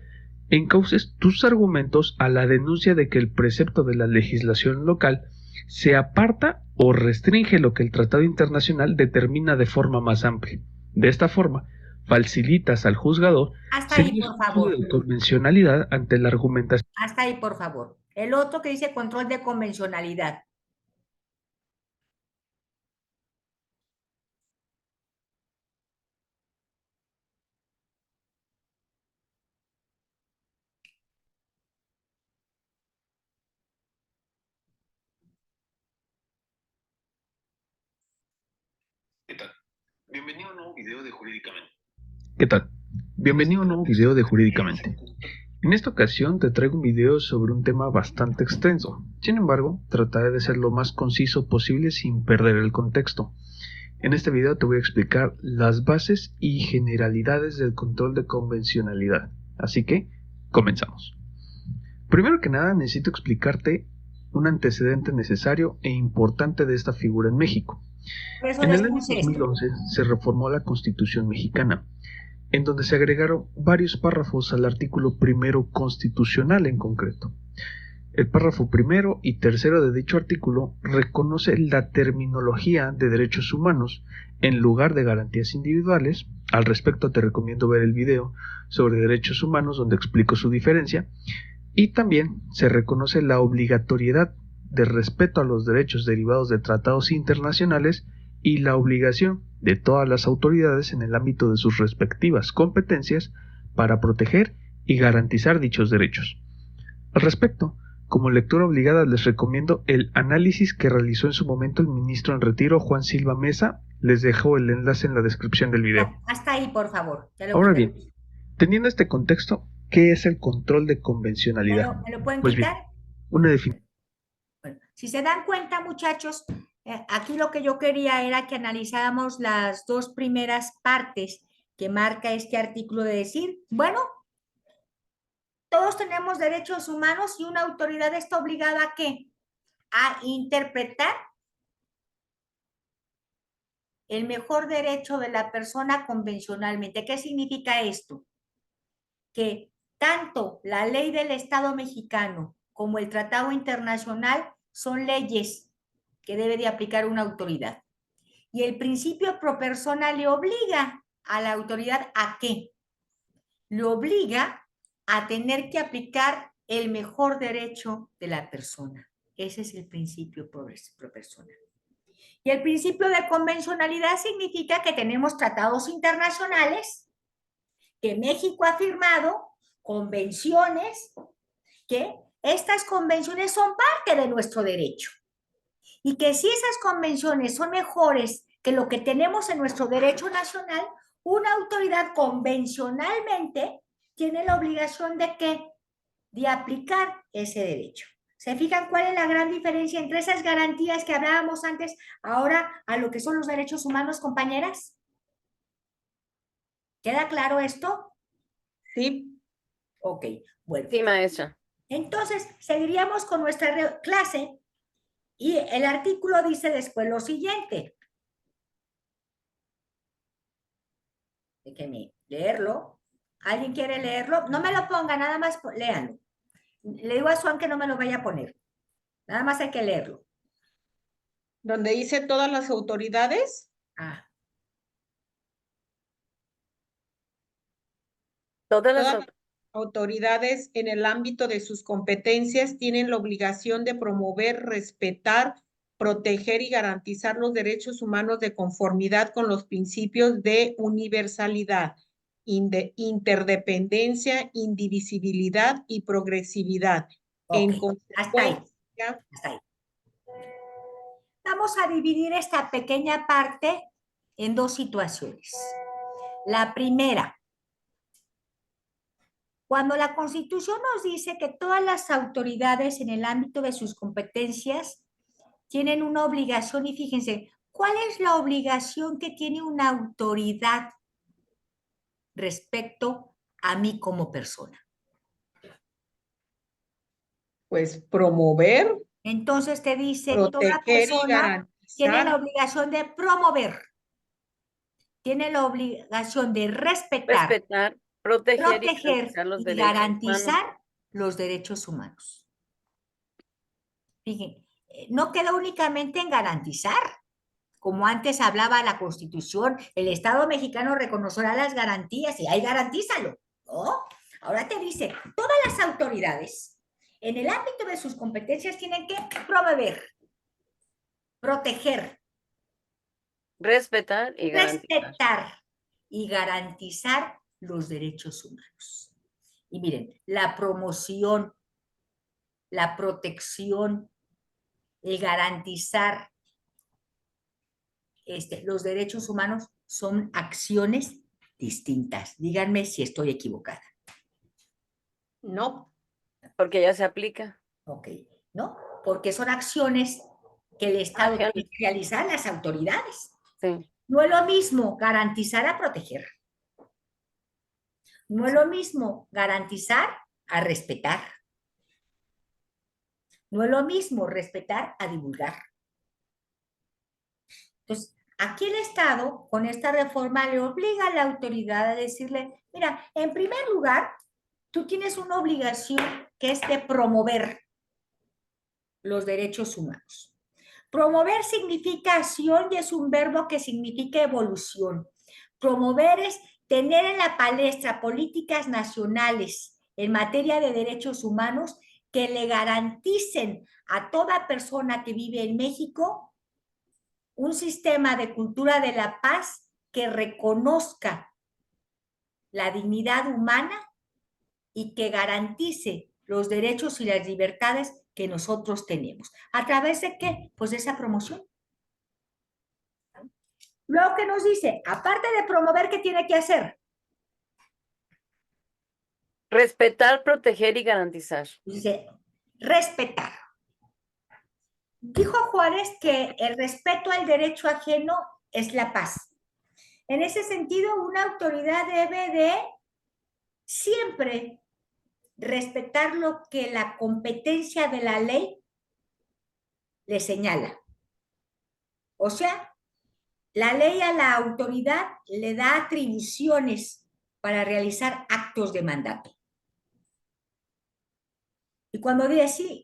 encauces tus argumentos a la denuncia de que el precepto de la legislación local se aparta o restringe lo que el tratado internacional determina de forma más amplia. De esta forma, facilitas al juzgador Hasta ahí, por favor. de convencionalidad ante la argumentación. Hasta ahí, por favor. El otro que dice control de convencionalidad. ¿Qué tal? Bienvenido a un nuevo video de Jurídicamente. ¿Qué tal? Bienvenido a un nuevo video de Jurídicamente. En esta ocasión te traigo un video sobre un tema bastante extenso. Sin embargo, trataré de ser lo más conciso posible sin perder el contexto. En este video te voy a explicar las bases y generalidades del control de convencionalidad. Así que, comenzamos. Primero que nada, necesito explicarte un antecedente necesario e importante de esta figura en México. En el año 2011 se reformó la Constitución mexicana, en donde se agregaron varios párrafos al artículo primero constitucional en concreto. El párrafo primero y tercero de dicho artículo reconoce la terminología de derechos humanos en lugar de garantías individuales. Al respecto te recomiendo ver el video sobre derechos humanos donde explico su diferencia. Y también se reconoce la obligatoriedad de respeto a los derechos derivados de tratados internacionales y la obligación de todas las autoridades en el ámbito de sus respectivas competencias para proteger y garantizar dichos derechos. Al respecto, como lectura obligada les recomiendo el análisis que realizó en su momento el ministro en retiro Juan Silva Mesa. Les dejo el enlace en la descripción del video. Hasta ahí, por favor. Ahora bien, teniendo este contexto, ¿qué es el control de convencionalidad? ¿Me lo pueden Pues quitar? bien, una definición. Bueno, si se dan cuenta, muchachos, aquí lo que yo quería era que analizáramos las dos primeras partes que marca este artículo de decir, bueno, todos tenemos derechos humanos y una autoridad está obligada ¿a qué? A interpretar el mejor derecho de la persona convencionalmente. ¿Qué significa esto? Que tanto la ley del Estado mexicano como el tratado internacional son leyes que debe de aplicar una autoridad. Y el principio pro persona le obliga a la autoridad ¿a qué? Le obliga a tener que aplicar el mejor derecho de la persona. Ese es el principio pro persona. Y el principio de convencionalidad significa que tenemos tratados internacionales que México ha firmado, convenciones, que estas convenciones son parte de nuestro derecho. Y que si esas convenciones son mejores que lo que tenemos en nuestro derecho nacional, una autoridad convencionalmente tiene la obligación de ¿qué? De aplicar ese derecho. ¿Se fijan cuál es la gran diferencia entre esas garantías que hablábamos antes, ahora a lo que son los derechos humanos, compañeras? ¿Queda claro esto? Sí. Ok, bueno. Sí, maestra. Entonces, seguiríamos con nuestra clase y el artículo dice después lo siguiente. Déjenme leerlo. ¿Alguien quiere leerlo? No me lo ponga, nada más léanlo. Le digo a Swan que no me lo vaya a poner. Nada más hay que leerlo. Donde dice todas las autoridades. Todas Todas las las autoridades en el ámbito de sus competencias tienen la obligación de promover, respetar, proteger y garantizar los derechos humanos de conformidad con los principios de universalidad, interdependencia, indivisibilidad y progresividad. En hasta ahí. consecuencia, Hasta ahí. Vamos a dividir esta pequeña parte en dos situaciones. La primera, cuando la Constitución nos dice que todas las autoridades en el ámbito de sus competencias tienen una obligación, y fíjense, ¿cuál es la obligación que tiene una autoridad respecto a mí como persona? pues promover, Entonces te dice, toda proteger y persona tiene la garantizar. obligación de promover, tiene la obligación de respetar, respetar, proteger y proteger garantizar los y derechos humanos. garantizar los derechos humanos. Fíjense, no queda únicamente en garantizar, como antes hablaba la Constitución, el Estado mexicano reconocerá las garantías y ahí garantízalo, ¿no? Ahora te dice, todas las autoridades en el ámbito de sus competencias tienen que promover, proteger, respetar y garantizar los derechos humanos. Y miren, la promoción, la protección, el garantizar los derechos humanos son acciones distintas. Díganme si estoy equivocada. No. Porque ya se aplica. Ok, ¿no? Porque son acciones que el Estado tiene que realizar, las autoridades. Sí. No es lo mismo garantizar a proteger. No es lo mismo garantizar a respetar. No es lo mismo respetar a divulgar. Entonces, aquí el Estado, con esta reforma, le obliga a la autoridad a decirle, mira, en primer lugar, tú tienes una obligación que es de promover los derechos humanos. Promover significa acción y es un verbo que significa evolución. Promover es tener en la palestra políticas nacionales en materia de derechos humanos que le garanticen a toda persona que vive en México un sistema de cultura de la paz que reconozca la dignidad humana y que garantice los derechos y las libertades que nosotros tenemos. ¿A través de qué? Pues de esa promoción. Luego que nos dice, aparte de promover, ¿qué tiene que hacer? Respetar, proteger y garantizar. Dice, respetar. Dijo Juárez que el respeto al derecho ajeno es la paz. En ese sentido, una autoridad debe de siempre respetar lo que la competencia de la ley le señala. O sea, la ley a la autoridad le da atribuciones para realizar actos de mandato. Y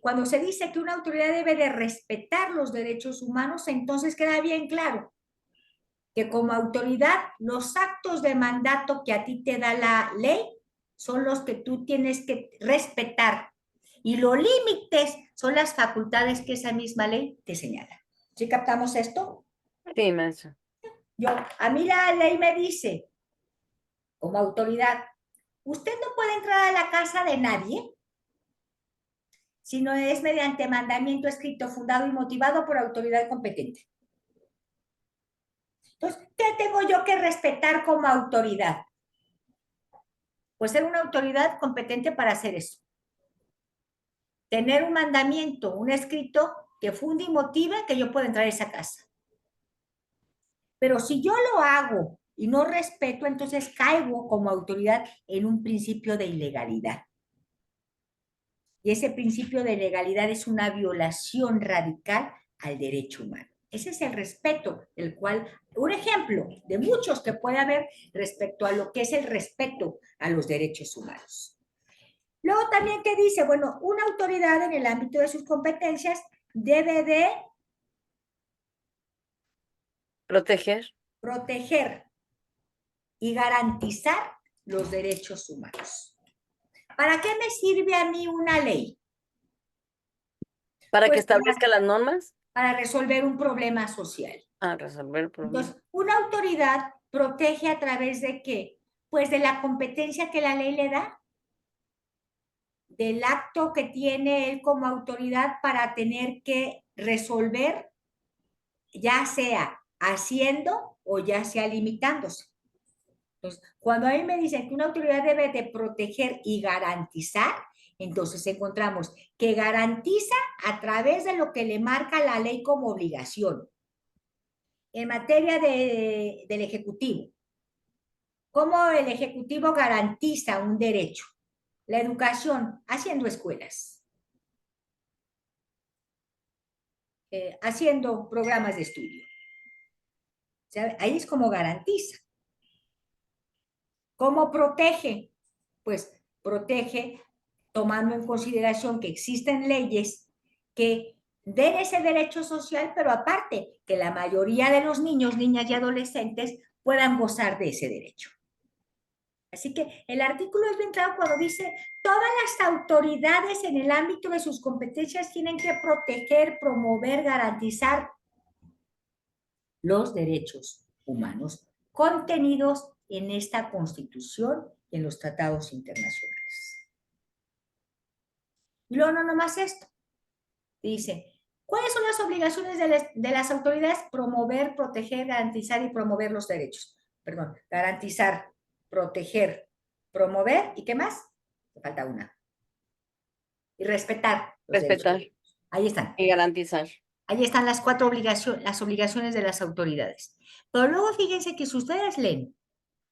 cuando se dice que una autoridad debe de respetar los derechos humanos, entonces queda bien claro que como autoridad los actos de mandato que a ti te da la ley son los que tú tienes que respetar y los límites son las facultades que esa misma ley te señala. ¿Sí captamos esto? Sí, maestra. A mí la ley me dice, como autoridad, usted no puede entrar a la casa de nadie si no es mediante mandamiento escrito, fundado y motivado por autoridad competente. Entonces, ¿qué tengo yo que respetar como autoridad? Pues ser una autoridad competente para hacer eso. Tener un mandamiento, un escrito que funde y motive que yo pueda entrar a esa casa. Pero si yo lo hago y no respeto, entonces caigo como autoridad en un principio de ilegalidad. Y ese principio de legalidad es una violación radical al derecho humano. Ese es el respeto, el cual, un ejemplo de muchos que puede haber respecto a lo que es el respeto a los derechos humanos. Luego también que dice, bueno, una autoridad en el ámbito de sus competencias debe de proteger y garantizar los derechos humanos. ¿Para qué me sirve a mí una ley? ¿Para Pues que establezca las normas? Para resolver un problema social. Resolver el problema. Entonces, una autoridad protege a través de ¿qué? Pues de la competencia que la ley le da, del acto que tiene él como autoridad para tener que resolver, ya sea haciendo o ya sea limitándose. Entonces, cuando a mí me dicen que una autoridad debe de proteger y garantizar, entonces encontramos que garantiza a través de lo que le marca la ley como obligación. En materia del Ejecutivo, ¿cómo el Ejecutivo garantiza un derecho? La educación, haciendo escuelas, haciendo programas de estudio. O sea, ahí es como garantiza. ¿Cómo protege? Pues protege tomando en consideración que existen leyes que den ese derecho social, pero aparte que la mayoría de los niños, niñas y adolescentes puedan gozar de ese derecho. Así que el artículo es bien claro cuando dice todas las autoridades en el ámbito de sus competencias tienen que proteger, promover, garantizar los derechos humanos contenidos en esta Constitución y en los tratados internacionales. Y luego no nomás esto. Dice, ¿cuáles son las obligaciones de las autoridades? Promover, proteger, garantizar y promover los derechos. Perdón, garantizar, proteger, promover, ¿y qué más? Me falta una. Y respetar los derechos. Ahí están. Y garantizar. Ahí están las cuatro obligaciones de las autoridades. Pero luego fíjense que si ustedes leen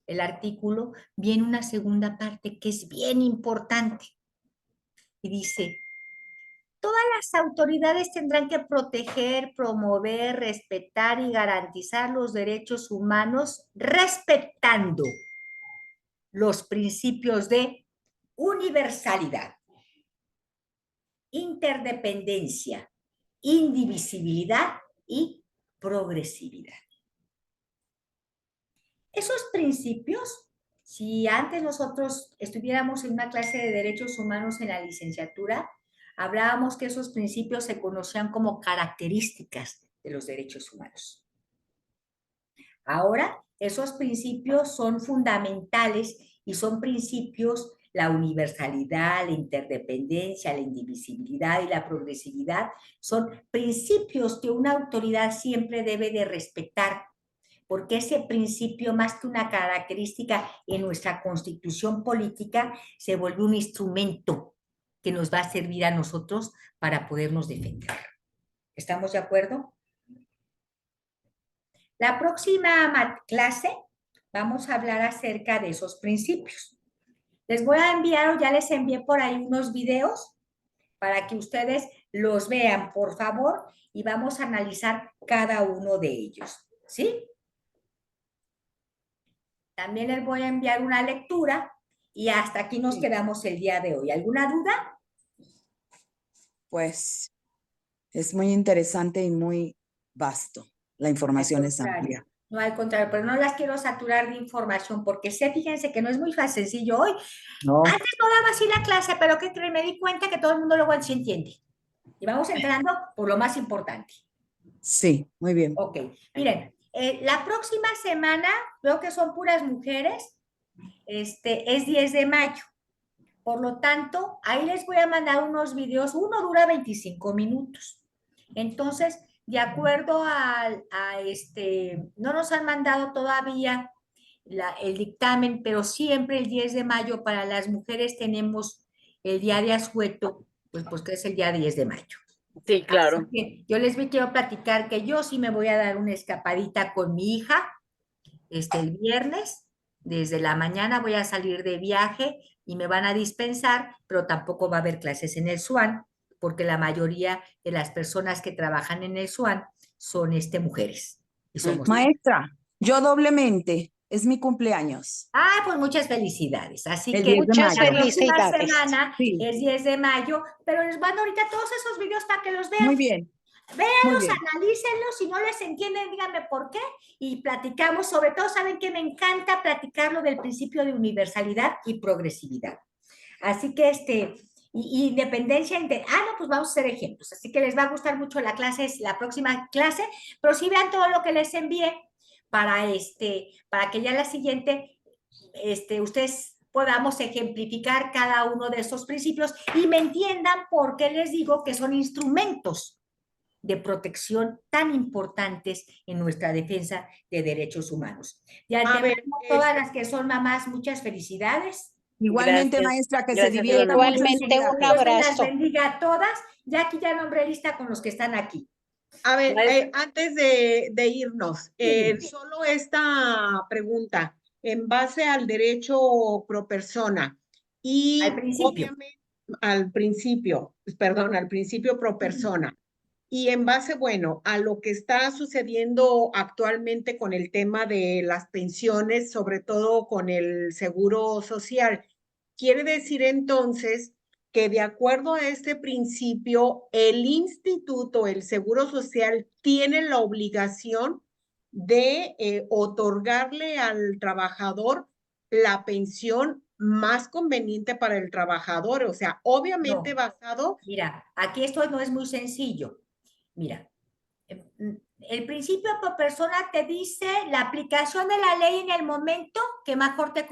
el artículo, viene una segunda parte que es bien importante. Y dice, todas las autoridades tendrán que proteger, promover, respetar y garantizar los derechos humanos respetando los principios de universalidad, interdependencia, indivisibilidad y progresividad. Esos principios, si antes nosotros estuviéramos en una clase de derechos humanos en la licenciatura, hablábamos que esos principios se conocían como características de los derechos humanos. Ahora, esos principios son fundamentales y son principios, la universalidad, la interdependencia, la indivisibilidad y la progresividad, son principios que una autoridad siempre debe de respetar, porque ese principio, más que una característica en nuestra constitución política, se vuelve un instrumento que nos va a servir a nosotros para podernos defender. ¿Estamos de acuerdo? La próxima clase vamos a hablar acerca de esos principios. Les voy a enviar, o ya les envié por ahí unos videos para que ustedes los vean, por favor, y vamos a analizar cada uno de ellos, ¿sí? También les voy a enviar una lectura y hasta aquí nos quedamos el día de hoy. ¿Alguna duda? pues es muy interesante y muy vasto. La información es amplia. No, al contrario, pero no las quiero saturar de información porque fíjense que no es muy fácil, sencillo hoy. No, Antes no daba así la clase, pero ¿qué creen? Me di cuenta que todo el mundo luego sí entiende. Y vamos entrando por lo más importante. sí, muy bien. Ok, miren, la próxima semana, veo que son puras mujeres, es 10 de mayo. Por lo tanto, ahí les voy a mandar unos videos, uno dura 25 minutos. Entonces, de acuerdo no nos han mandado todavía el dictamen, pero siempre el 10 de mayo para las mujeres tenemos el día de asueto, pues que es el día 10 de mayo. Sí, claro. Así que yo les quiero platicar que yo sí me voy a dar una escapadita con mi hija, el viernes, desde la mañana voy a salir de viaje y me van a dispensar, pero tampoco va a haber clases en el SUAN, porque la mayoría de las personas que trabajan en el SUAN son mujeres. Y somos Maestra, yo doblemente, es mi cumpleaños. pues muchas felicidades. Así El que 10 de Muchas mayo. la próxima felicidades. semana Sí. es 10 de mayo, pero les mando ahorita todos esos videos para que los vean. Muy bien. Muy Véanlos, bien. analícenlos, si no les entienden, díganme por qué, y platicamos. Sobre todo, saben que me encanta platicar lo del principio de universalidad y progresividad. Así que y independencia, no, pues vamos a hacer ejemplos. Así que les va a gustar mucho la próxima clase, pero sí vean todo lo que les envié para que ya la siguiente, ustedes podamos ejemplificar cada uno de esos principios y me entiendan por qué les digo que son instrumentos de protección tan importantes en nuestra defensa de derechos humanos. De antemano, todas las que son mamás, muchas felicidades. Igualmente, Gracias. maestra, que se Gracias, divierta mucho en su Igualmente, viaje. un Dios me las abrazo. bendiga a todas. Ya aquí ya nombré lista con los que están aquí. A ver, Maestra. antes de irnos, Sí. solo esta pregunta, en base al derecho pro persona y Al principio. obviamente al principio pro persona, y en base, bueno, a lo que está sucediendo actualmente con el tema de las pensiones, sobre todo con el seguro social, quiere decir entonces que de acuerdo a este principio, el instituto, el Seguro Social, tiene la obligación de otorgarle al trabajador la pensión más conveniente para el trabajador, o sea, obviamente No. basado. Mira, aquí esto no es muy sencillo. Mira, el principio por persona te dice la aplicación de la ley en el momento que mejor te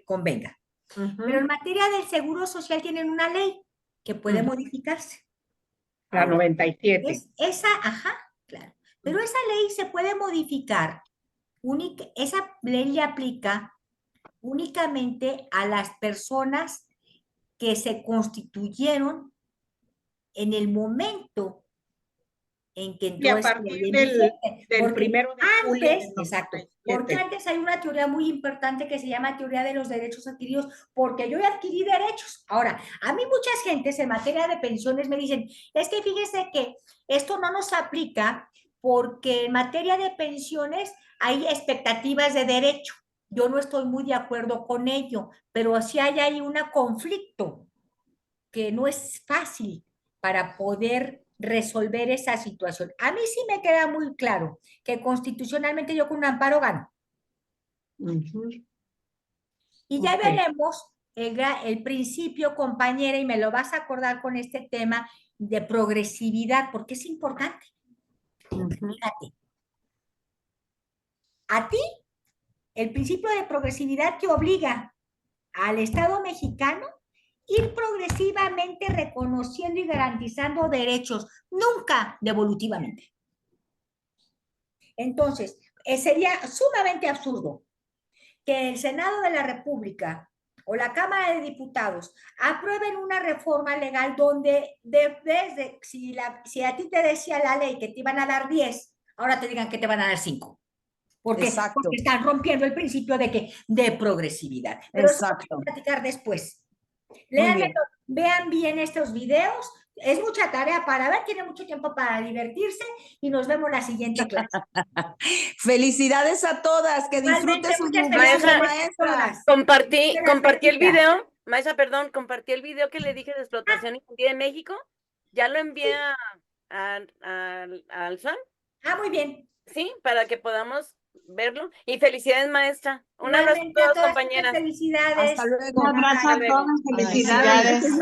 convenga. Pero en materia del seguro social tienen una ley que puede modificarse. La 97. Claro. Pero esa ley se puede modificar. Esa ley le aplica únicamente a las personas que se constituyeron en el momento en que entró a esa partir ley en del vigente. Porque 1 de julio antes, del exacto, 97. porque antes hay una teoría muy importante que se llama teoría de los derechos adquiridos, porque yo adquirí derechos. Ahora, a mí muchas gentes en materia de pensiones me dicen, es que fíjese que esto no nos aplica porque en materia de pensiones hay expectativas de derecho. Yo no estoy muy de acuerdo con ello, pero sí hay ahí un conflicto que no es fácil para poder resolver esa situación. A mí sí me queda muy claro que constitucionalmente yo con un amparo gano. Y ya veremos el principio, compañera, y me lo vas a acordar con este tema de progresividad, porque es importante. Fíjate. A ti, el principio de progresividad te obliga al Estado mexicano ir progresivamente reconociendo y garantizando derechos, nunca devolutivamente. Entonces, sería sumamente absurdo que el Senado de la República o la Cámara de Diputados aprueben una reforma legal donde si a ti te decía la ley que te iban a dar 10, ahora te digan que te van a dar 5. Porque están rompiendo el principio de progresividad. Pero eso lo vamos a platicar después. Vean bien estos videos. Es mucha tarea para ver, tiene mucho tiempo para divertirse y nos vemos la siguiente clase. Felicidades a todas, que disfruten su maestra. Compartí el vida. video, maestra, perdón, compartí el video que le dije de explotación infantil en México Ya lo envié al SAN, Ah, muy bien. sí, para que podamos verlo. Y felicidades, maestra. Un abrazo a Igualmente a todas, todas, compañeras. felicidades. Hasta luego. Un abrazo a Hasta luego. todos, Bye. felicidades.